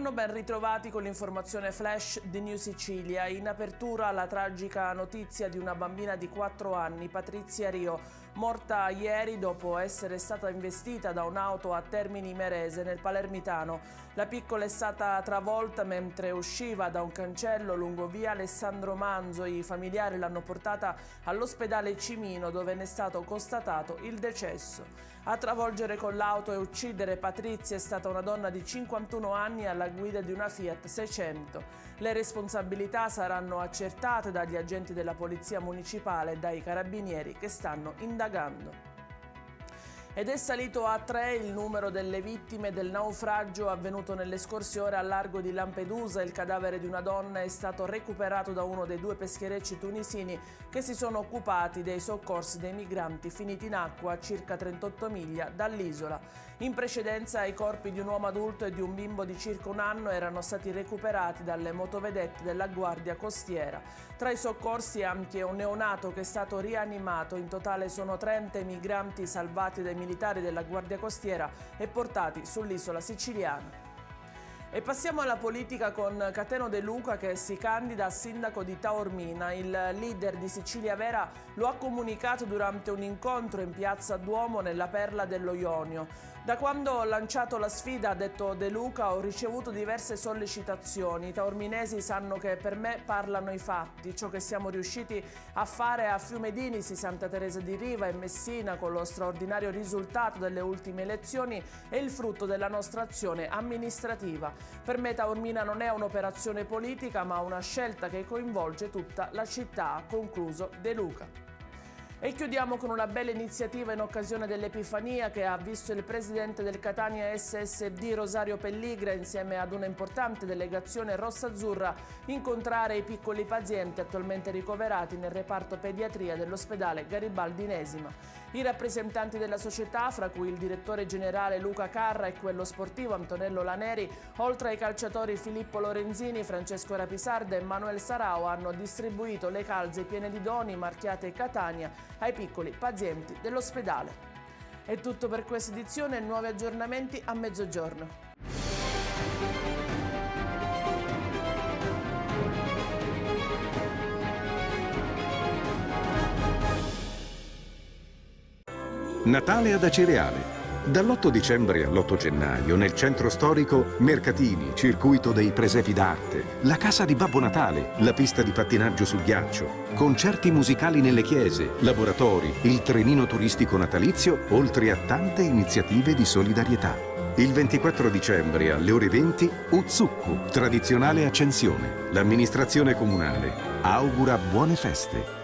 Buongiorno, ben ritrovati con l'informazione flash di New Sicilia. In apertura la tragica notizia di una bambina di 4 anni, Patrizia Rio, morta ieri dopo essere stata investita da un'auto a Termini Imerese nel Palermitano. La piccola è stata travolta mentre usciva da un cancello lungo via Alessandro Manzo. I familiari l'hanno portata all'ospedale Cimino dove ne è stato constatato il decesso. A travolgere con l'auto e uccidere Patrizia è stata una donna di 51 anni alla guida di una Fiat 600. Le responsabilità saranno accertate dagli agenti della Polizia Municipale e dai carabinieri che stanno indagando. Ed è salito a 3 il numero delle vittime del naufragio avvenuto nelle scorse ore al largo di Lampedusa. Il cadavere di una donna è stato recuperato da uno dei 2 pescherecci tunisini che si sono occupati dei soccorsi dei migranti finiti in acqua a circa 38 miglia dall'isola. In precedenza i corpi di un uomo adulto e di un bimbo di circa 1 anno erano stati recuperati dalle motovedette della Guardia Costiera. Tra i soccorsi anche un neonato che è stato rianimato. In totale sono 30 i migranti salvati dai militari della Guardia Costiera e portati sull'isola siciliana. E passiamo alla politica con Cateno De Luca che si candida a sindaco di Taormina. Il leader di Sicilia Vera lo ha comunicato durante un incontro in piazza Duomo nella Perla dello Ionio. Da quando ho lanciato la sfida, ha detto De Luca, ho ricevuto diverse sollecitazioni. I taorminesi sanno che per me parlano i fatti. Ciò che siamo riusciti a fare a Fiumedini, Santa Teresa di Riva e Messina con lo straordinario risultato delle ultime elezioni è il frutto della nostra azione amministrativa. Per me Taormina non è un'operazione politica ma una scelta che coinvolge tutta la città, ha concluso De Luca. E chiudiamo con una bella iniziativa in occasione dell'Epifania che ha visto il presidente del Catania SSD Rosario Pelligra insieme ad una importante delegazione rossa-azzurra incontrare i piccoli pazienti attualmente ricoverati nel reparto pediatria dell'ospedale Garibaldi Inesima. I rappresentanti della società, fra cui il direttore generale Luca Carra e quello sportivo Antonello Laneri, oltre ai calciatori Filippo Lorenzini, Francesco Rapisarda e Manuel Sarao, hanno distribuito le calze piene di doni marchiate Catania ai piccoli pazienti dell'ospedale. È tutto per questa edizione, nuovi aggiornamenti a mezzogiorno. Natale ad Acireale. Dall'8 dicembre all'8 gennaio nel centro storico mercatini, circuito dei presepi d'arte, la casa di Babbo Natale, la pista di pattinaggio sul ghiaccio, concerti musicali nelle chiese, laboratori, il trenino turistico natalizio, oltre a tante iniziative di solidarietà. Il 24 dicembre alle ore 20 Uzzukku, tradizionale accensione. L'amministrazione comunale augura buone feste.